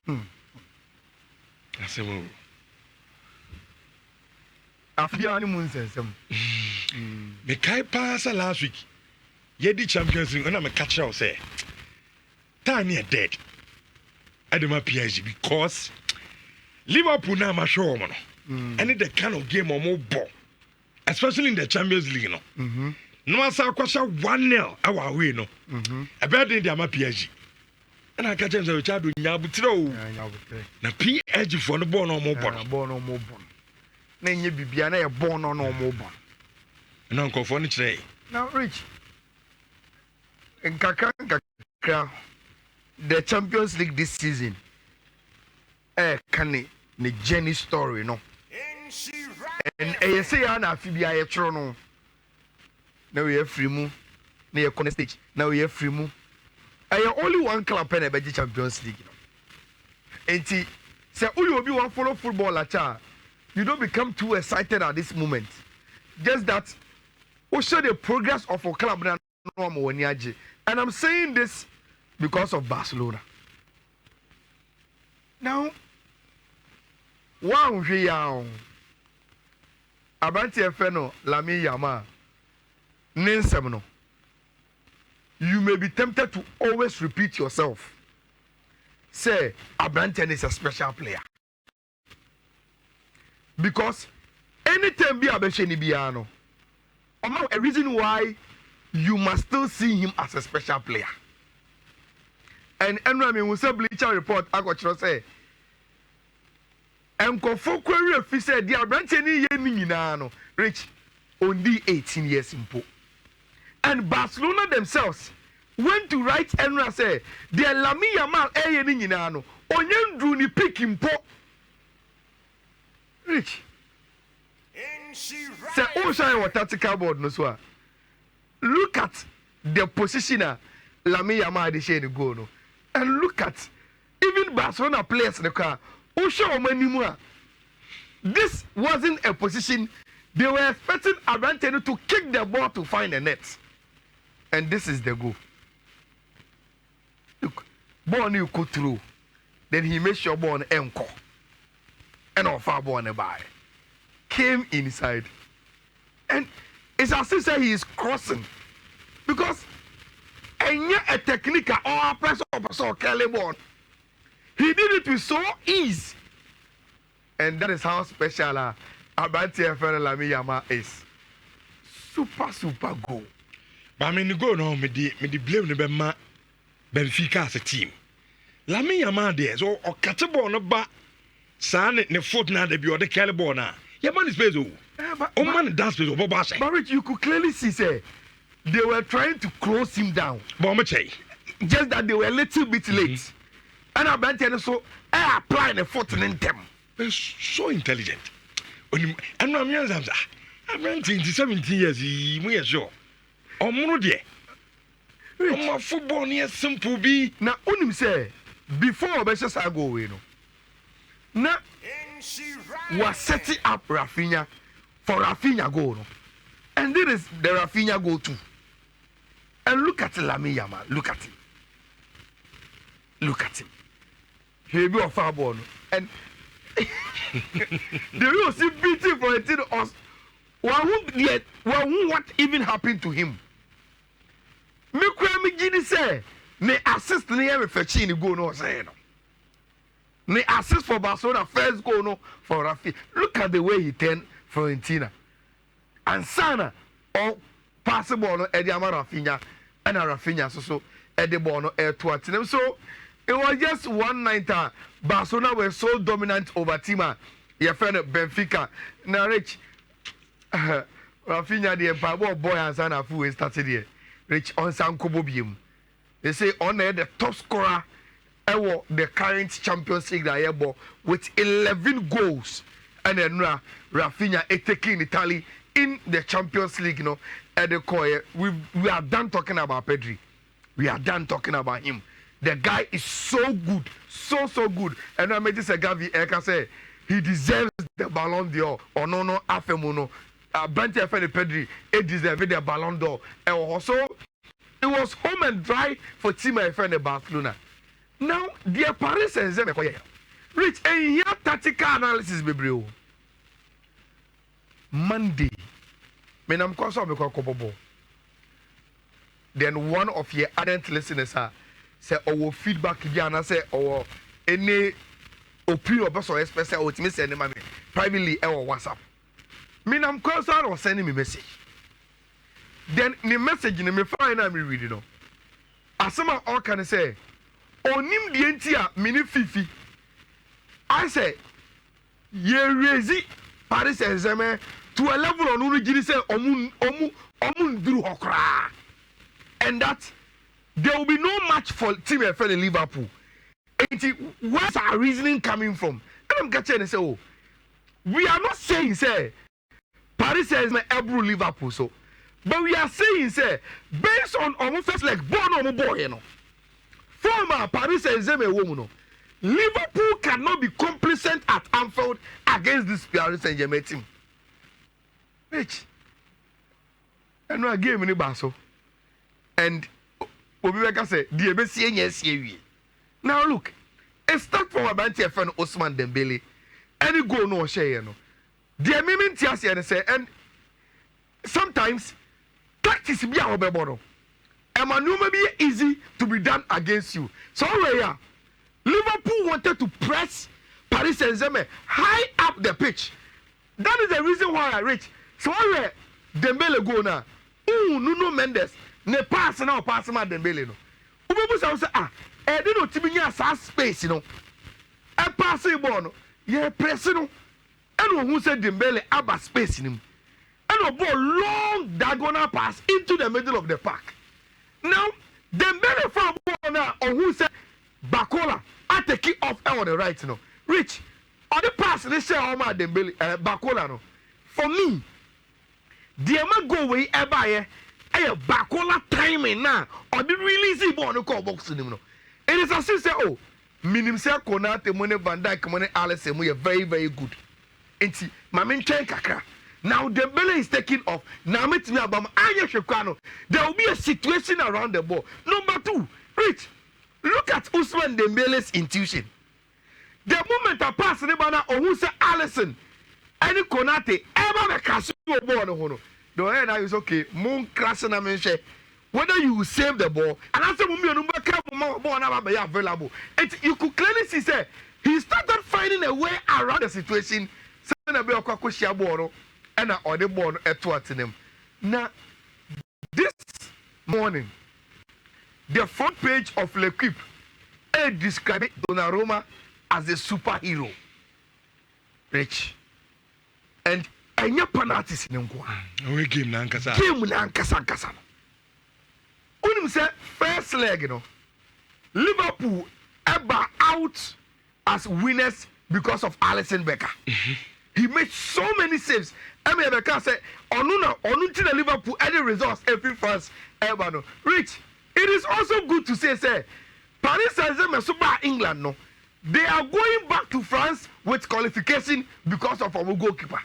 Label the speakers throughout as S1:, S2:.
S1: I say, well,
S2: after any moon says some.
S1: Me kai pass last week. Ye di Champions League, and I'm a catcher. I say, Tanya dead. I do my PSG because Liverpool now my show man. And it's the kind of game or more ball, especially in the Champions League, no. No one saw question 1-0 our way, no. A bad day, I'm a PSG. And I catch them the child with Yabutro. Now, PSG for the born or more born.
S2: Then you be a born or no more born.
S1: And Uncle Phone today.
S2: Now, Rich. And Kaka, the Champions League this season. Can the Jenny story, no? And I say, Anna, Fibia, Trono. Now we have free move. Near corner stage. Now we have free move. I have only one club in the Champions League. And see, say, you will be one follow football at you don't become too excited at this moment. Just that, we show the progress of our club. And I'm saying this because of Barcelona. Now, one year, Abanti Efeno, Lami Yama, Ninsemno. You may be tempted to always repeat yourself. Say, Abanti is a special player. Because anytime be Abesheni Biano, a reason why you must still see him as a special player. And I mean, we say Bleacher Report, I got to say, and Kofo query if he said, dear Brancheni Yeminano, Rich, only 18 years in Po. And Barcelona themselves went to write and say, dear Lami Yamal Eyeninano, Onyen drew ni pick him Po. Rich. Say, oh, sorry, what tactical board, no sir. Look at the positioner Lami Yamal de Shane go no. And look at even Barcelona players in the car. This wasn't a position they were expecting Abranteno to kick the ball to find the net. And this is the goal. Look, ball you go through. Then he made sure ball encore. And off our ball by. Came inside. And it's as if he is crossing. Because and yet a technique or a press up so Kelly born. He did it with so ease. And that is how special Abanti Efere Lami Yama is. Super goal.
S1: But I mean, go no, me the blame the Benfica as a team. Lami Yama there, so or catch a ball no ba. San ne foot na the other Kelly ball na. Your man is bezo. Oh man, that's bezo.
S2: But you could clearly see, say, they were trying to close him down. Just that they were a little bit late. And Abanti so I apply the foot in them.
S1: So intelligent. And I'm young, I'm 17 years, we are sure. Oh, Murudia. My football near simple be.
S2: Now, only say, before Obesha I go away, no. Now, was setting up Rafinha for Rafinha goal. No? And there is the Rafinha goal too. And look at Lami Yama. Look at him. Look at him. He be a far ball. No? And the real see beating for a team of what even happened to him. Me kwame gidi say me assist ne every fetching go no say no. Me assist for Barcelona first goal no for Rafi. Look at the way he turned Fiorentina. And Sana or pass the ball no Eddie Rafinha and Rafinha so Eddie ball no air to them. So it was just one night Barcelona were so dominant over Tima. Your friend Benfica. Now Rich Rafinha the Empire boy and Sana who started here. Rich on Sankobo Bium. They say on the top scorer ever the current Champions League that with 11 goals. And then Rafinha taking Italy in the Champions League, you know, at the core. We are done talking about Pedri. We are done talking about him. The guy is so good, so good. And I made this a Gavi Eka say he deserves the Ballon d'Or. Or no, Afemono. Banti Efene Pedri, he deserves the Ballon d'Or. And also, it was home and dry for Team Efene Barcelona. Now, dear Paris Saint-Germain, Rich, and here tactical analysis, baby. Monday, when I'm calling then one of your ardent listeners say our feedback again, say or any opinion or person express or to me send them privately or WhatsApp. Me I'm calling or sending me message. Then the message in me find and me read it. As some all can say, onim the entia mini fifi. I say, ye raise Paris Saint-Germain to a level on who say omun drew hokra. And that there will be no match for Team FL in Liverpool. And where's our reasoning coming from? And I'm catching and say, oh, we are not saying say Paris Saint-Germain ebru Liverpool so, but we are saying say based on first like born on boy, you know, former Paris Saint-Germain woman, Liverpool cannot be complacent at Anfield against this Paris Saint-Germain team. Rich, and no game in the Basso. And Obibeka said, "Dear Bessie, yes, now look, it start from about your friend Osman Dembele. Any go no share, no. Dear Mimin Tiasi and say, and sometimes practice be our bebono. And maneuver be easy to be done against you. So yeah, Liverpool wanted to press Paris Saint-Germain high up the pitch. That is the reason why I reach. So Dembele go now. Nuno Mendes. Ne pass now pass ma Dembele no. Ubebu say e dey no timi nya sa space no. E pass e ball no. Ye press no. And who say Dembele aba space nim. And a ball long diagonal pass into the middle of the park. Now Dembele for ball now on who say Bakola at the kick off on the right no. Rich on the pass they say Omar Dembele Bakola no. For me the man go way ever Bakola timing now or the release ball no call box in him. It is as if say, oh, minim say Konate money Van Dijk money Alisson we are very very good. Enti mamin train kakra. Now Dembele is taking off. Now me about Anya Shekano. There will be a situation around the ball. Number 2, Rich, look at Usman Dembele's intuition. The moment I pass the banner or who say Alisson, any Konate ever the castle ball no. The end is okay. Moon crashing a mention. Whether you save the ball, and after ball never be available. You could clearly see say he started finding a way around the situation. And the ball at him. Now this morning, the front page of L'Equipe described Donnarumma as a superhero. Rich. And anya penalties in him.
S1: We game na nkasa.
S2: Game na nkasa. Unim say first leg, you know, Liverpool ever out as winners because of Alisson Becker. He made so many saves. Becker said, "Onunti the Liverpool any results every first ever no." Rich, it is also good to say, Paris Saint-Germain super England no, they are going back to France with qualification because of our goalkeeper.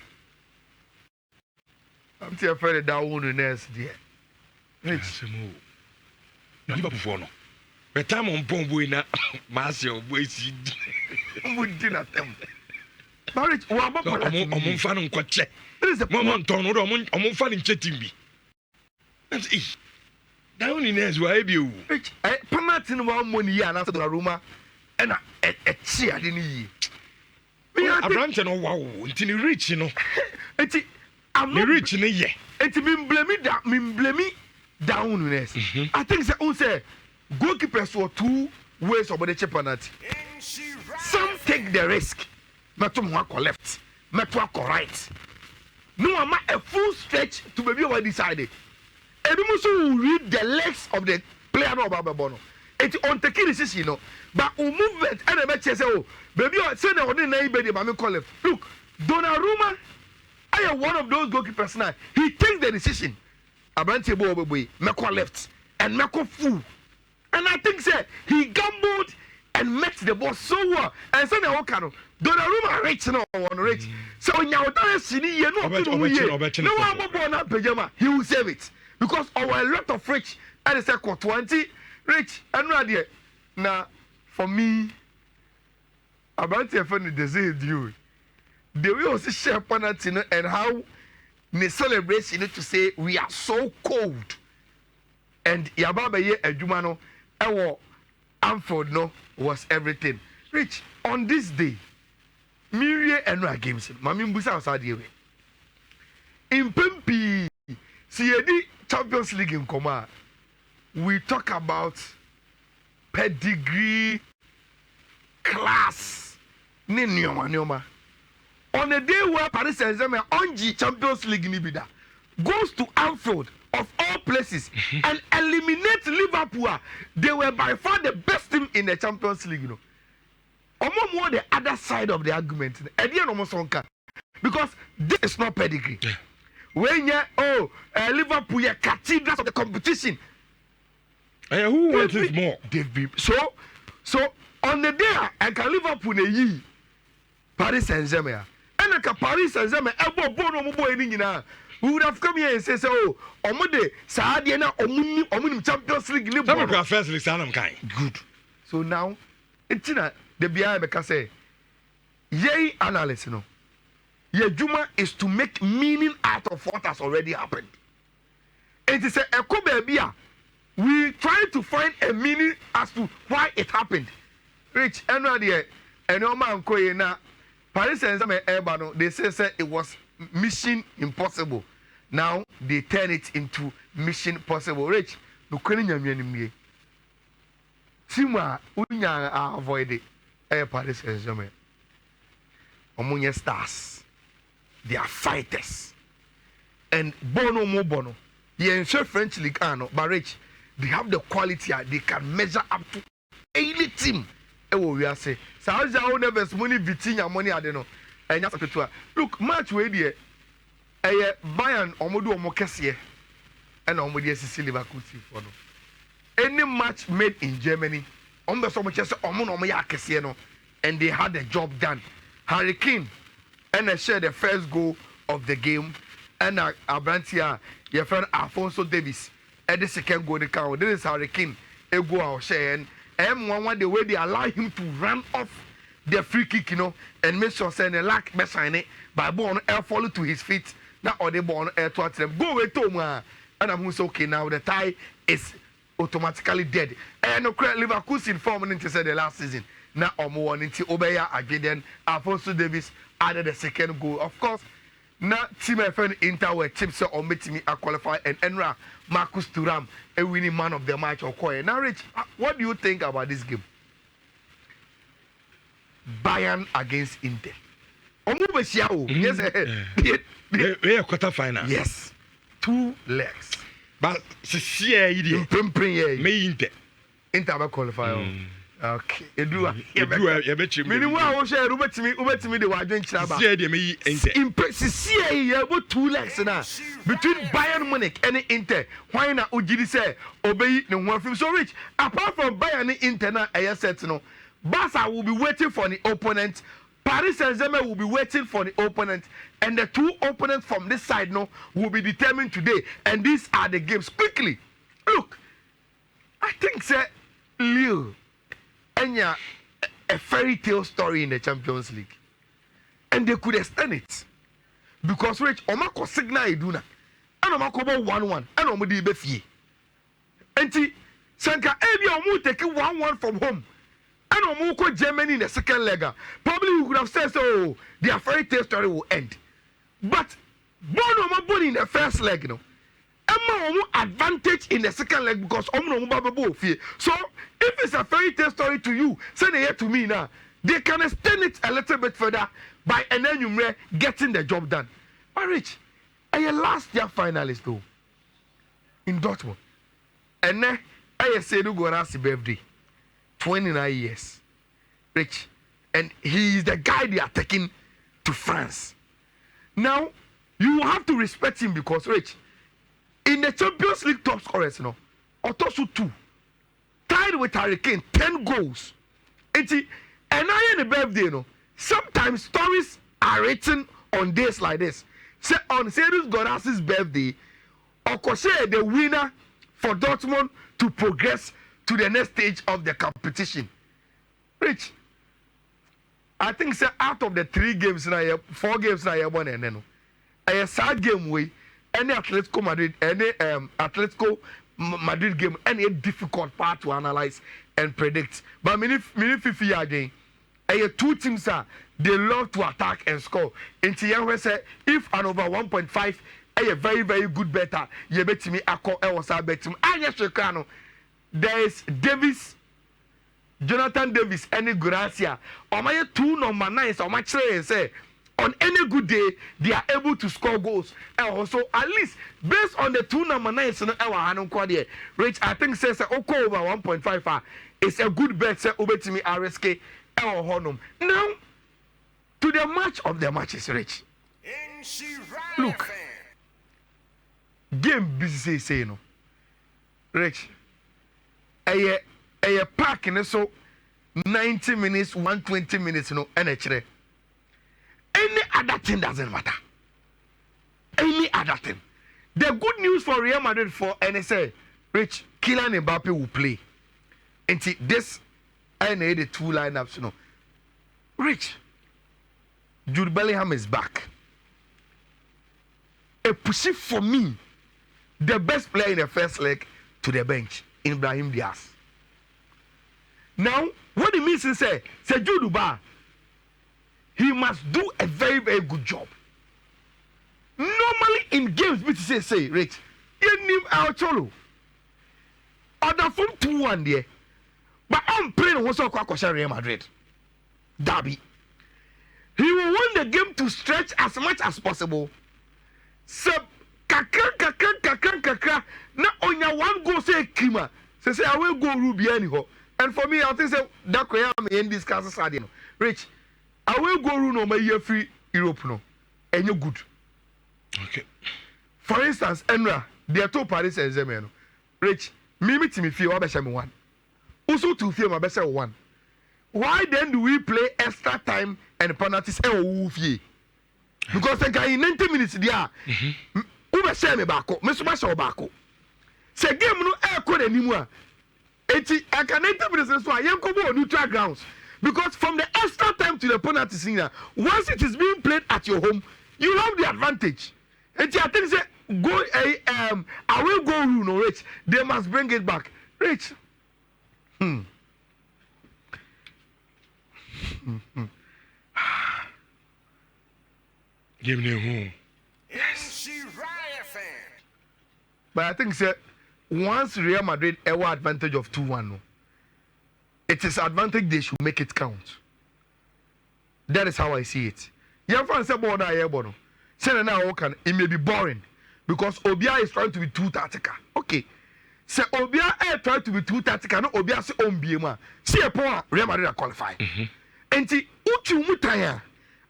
S2: I'm still afraid that one the next day.
S1: Rich, no Liverpool for no. But time on Pombo na Marcel boy see.
S2: We did not them. But Rich, what about
S1: I'm fan on kwache. There is a moment on I'm fan in Chetimbi. That's it. Down in as why be you.
S2: Rich, penalty no money and after the rumor and a cheer didn't ye.
S1: A branch no wow, until Rich, you know.
S2: I'm not
S1: rich in a year.
S2: It's been blaming down. I think say goalkeepers for 2 ways of the penalty. Some take the risk. Metumwako left, Metumwako right. No, I'm a full stretch to be over decided. Everyone will read the legs of the player of Bababono. It's on the key decision, you know. But movement and the match say, oh, baby, send the ordinary neighbor, the call left. Look, Donnarumma. I am one of those goalkeepers now. He takes the decision. Abante boy, Meko left and Meko full. And I think he gambled and met the ball so well. And so now Okano, Donnarumma rich now on rich. So now that is no pajama. He will save it because our lot of rich and it's 20 rich and radio. Now for me, about your friend, they say you. The way also share penalty and how the celebration to say we are so cold. And Yababa ye Ejumano, our Amford no was everything. Rich, on this day, Mirie and Ra games, Mammy Busa was out in Pimpi, CAD Champions League in Coma. We talk about pedigree, class, Nioma. On a day where Paris Saint-Germain on G Champions League Nibida goes to Anfield of all places and eliminate Liverpool, they were by far the best team in the Champions League. More the other side of the argument. Because this is not pedigree. When you Liverpool, you cathedrals of the competition.
S1: Who wants it more?
S2: So on the day I can Liverpool Paris Saint-Germain. And like Paris Saint-Germain, we would have come here and say, "Oh, Omode, Saadiana, Omuni Champions League."
S1: First league,
S2: good. So now, it's not the BI because say, "Yay, analysis no. Your Juma is to make meaning out of what has already happened." It is a Ekobebia. We try to find a meaning as to why it happened. Rich, and no man koyena. Paris Saint-Germain they say it was mission impossible. Now they turn it into mission possible. Rich, no kwenya Sima unya avoid it. Paris Saint-Germain. Omunye stars. They are fighters. And bono. Ye French League but Rich, they have the quality they can measure up to any team. We are say, Sahaja never money Vitinha money adeno. And look, match way there. Bayern Omodu Omokesie and Omodia Sicily Bakusi for no. Any match made in Germany, so much as Omoya Casiano, and they had the job done. Harry Kane and I shared the first goal of the game, and Abrantia, your friend Alfonso Davis, and the second goal the count. This is Harry Kane, a goal I'll share. M1 the way they allow him to run off the free kick, and make sure saying a lack best sign it by born air follow to his feet. Now or they born air towards them. Go away to and I'm okay now. The tie is automatically dead. And no credit Liverpool informed into the last season. Now more into Obeya again. Alfonso Davis added the second goal. Of course, now team FN Inter were chips on meeting me a qualify and Enra Marcus Thuram a winning man of the match or Koye. Now Rich, what do you think about this game? Bayern against Inter. Yes,
S1: we are quarter final.
S2: Yes, 2 legs.
S1: But me
S2: Inter will qualify. Okay. Meaning
S1: what
S2: I share Robert to me the Wadrin Chaba. Impressive 2 legs now between Bayern Munich and Inter. Why not Ujidi say obey no one from so rich? Apart from Bayern and Inter now, I said no. Barca will be waiting for the opponent. Paris Saint-Germain will be waiting for the opponent, and the 2 opponents from this side now will be determined today. And these are the games. Quickly, look. I think say Lille. And a fairy tale story in the Champions League, and they could extend it because Rich Omako signal iduna and Omako 1-1 and Omudi Befie. And Sanka Ebi Omu take 1-1 from home and Omuko Germany in the second leg. Probably you could have said so their fairy tale story will end. But Bono in the first leg, advantage in the second leg because so if it's a fairy tale story to you, send it here to me now. They can extend it a little bit further by an enumerator getting the job done. But Rich, a last year finalist though in Dortmund, and then I said to go on his birthday, 29 years, Rich, and he is the guy they are taking to France. Now you have to respect him because Rich. In the Champions League top scorers, Otosu 2, tied with Harry Kane, 10 goals. And I in the birthday, sometimes stories are written on days like this. Say on Cedric Goras's birthday, Okoshe the winner for Dortmund to progress to the next stage of the competition. Rich, I think say out of the 3 games now, 4 games now, one and then a sad game way. Any Atletico Madrid, any Atletico Madrid game, any difficult part to analyze and predict. But many 50 again, 2 teams are they love to attack and score. Into young say if an over 1.5, a very very good better. You bet me I call Elsa bet me. There is Davis. Jonathan Davis, any Gracia, or my 2 number 9, or my say on any good day they are able to score goals. And also at least based on the 2 number 9s, Rich, I think says okay over 1.5 it's a good bet. Say over to me RSK or Honum. Now to the match of the matches, Rich. Look, game busy say no, Rich. A pack in so 90 minutes, 120 minutes, no, energy. Any other thing doesn't matter. Any other thing. The good news for Real Madrid for NSA, Rich, Kylian Mbappe will play. And this, I need the 2 lineups, you know. Rich, Jude Bellingham is back. A push for me, the best player in the first leg to the bench, in Brahim Diaz. Now, what it means is say Jude Ba, he must do a very, very good job. Normally in games, which say, Rich, you name our cholo. Other from 2-1 there. But I'm praying also Real Madrid. Derby. He will want the game to stretch as much as possible. So, kakra. Now, on your 1 goal, say Kima. Say, I will go Ruby anyhow. And for me, I think that way I'm in this case. Rich, I will go no my year free Europe no, and you good.
S1: Okay.
S2: For instance, Enra, they are 2 Paris Saint-Germain. Rich, me feel I best 1. Also 2 feel my best 1. Why then do we play extra time and penalties? Because in 90 minutes there, Uber say me back, Mr. Masha back. Say game no air code anymore. I can enter with so I am go on neutral grounds because from the extra time to the penalty scene, once it is being played at your home, you have the advantage. And I think say go I will go no Rich. They must bring it back. Rich.
S1: Give me a home.
S3: Yes.
S2: But I think say once Real Madrid ever advantage of 2-1, it is advantage they should make it count. That is how I see it. Young fans say border here, bono. Say now it may be boring because Obia is trying to be too tactical. Okay. Say Obia is trying to be too tactical. No Obia say Ombiema. See a point Real Madrid are qualified. And the Uchu Mutaya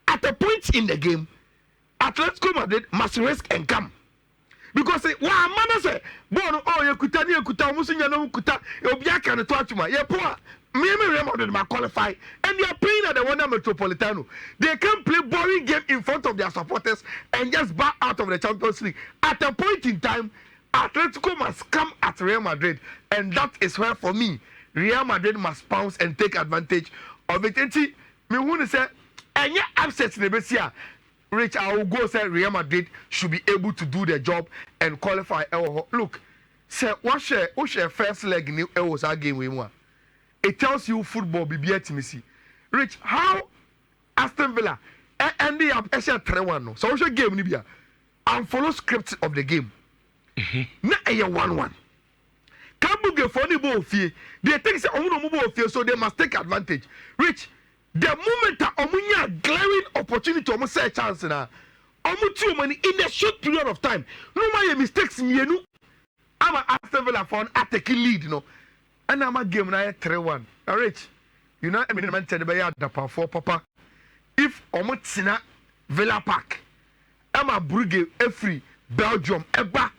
S2: at a point in the game, Atletico Madrid must risk and come. Because wa man say bono you kuta musunya no kuta obia kan to atuma ye po me Real Madrid ma qualify and they are playing at the Wanda Metropolitano. They can play boring game in front of their supporters and just back out of the Champions League. At a point in time, Atletico must come at Real Madrid, and that is where for me Real Madrid must pounce and take advantage of it. And me want to say any upsets in the Bessia. Rich, I will go say Real Madrid should be able to do their job and qualify. Look, say what's your first leg in the game we won. It tells you football be better to see. Rich, how Aston Villa ended up actually 3-1. So what's your game Libya? And follow script of the game. Na a 1-1. Kabuge for the ball fee. They think say omu ball fee, so they must take advantage. Rich. The moment that omunya glaring opportunity to say a chance na omu too many in a short period of time. No my mistakes mienu. I'm a Aston Villa for an attacking lead, and I'm a game na 3-1. Now Rich, you know I mean man tell the the for papa. If omu tina Villa Park, I'm a Brugge free Belgium eba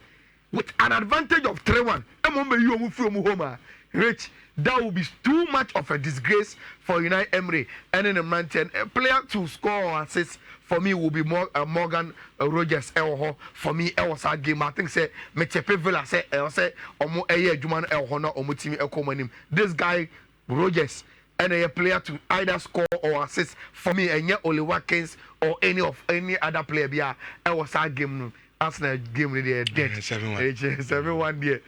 S2: with an advantage of 3-1. I'm on you omu free omu home. Rich, that will be too much of a disgrace for Unai Emery. And in the mountain, a player to score or assist for me will be more Morgan Rogers. For me, it was a game. I think say Metepe Villa say Omo Eye Juman El Honor Omutimi Ekomanim. This guy Rogers and a player to either score or assist for me, and yet Oli Watkins or any other player be a was a game. Arsenal game they are dead. 7-1 there.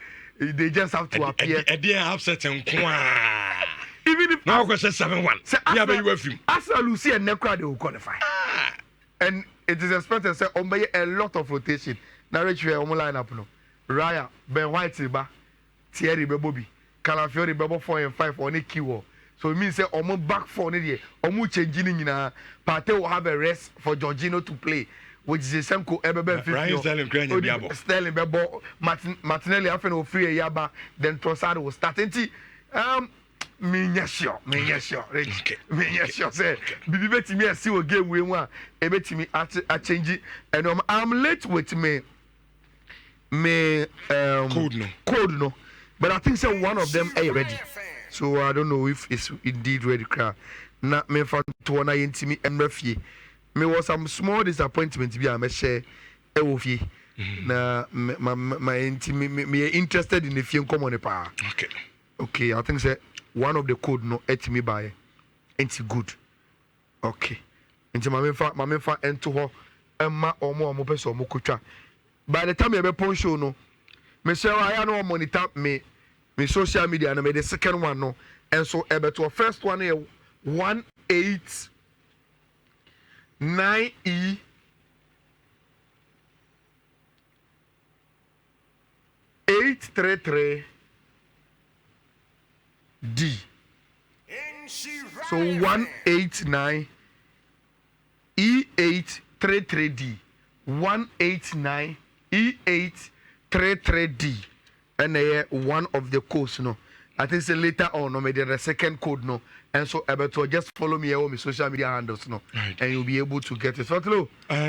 S2: They just have to appear.
S1: They are upset and
S2: even if
S1: now question 7-1. Yeah, but you were free.
S2: Arsenal Lucy and Necra they will qualify. And it is expected to say a lot of rotation. Now reach where line up no. Raya, Ben White Riba, Thierry Bebobi, Calafiori Bebo 4 and 5 on a keyword. So it means say almost back 4 there. Almost changing in a Partey will have a rest for Jorginho to play. Which is the same co
S1: Ryan
S2: Sterling Bebo Martinelli after no free yaba then Trossard will start. Me sure say bibi betimi asi o game we one e betimi a change and I'm late with me code no but I think say one of them are ready, so I don't know if it's indeed ready na me fa to na yentimi emrafie. Me was some small disappointment bi am share e wo fie na my interested in the fie common pa. Okay, I think say one of the code no et me by ain't good. Okay. Nti mama fa ento ho emma omo person omo kotwa. By the time you be pon show no, me say I no monitor me social media na me the second one no. And so ebe to first one here 189E 833 D. So 189 E833D. 189 E833D. And one of the codes no. I think say later on no, maybe the second code no. And so able to just follow me on my social media handles no. Right. And you'll be able to get it. So hello.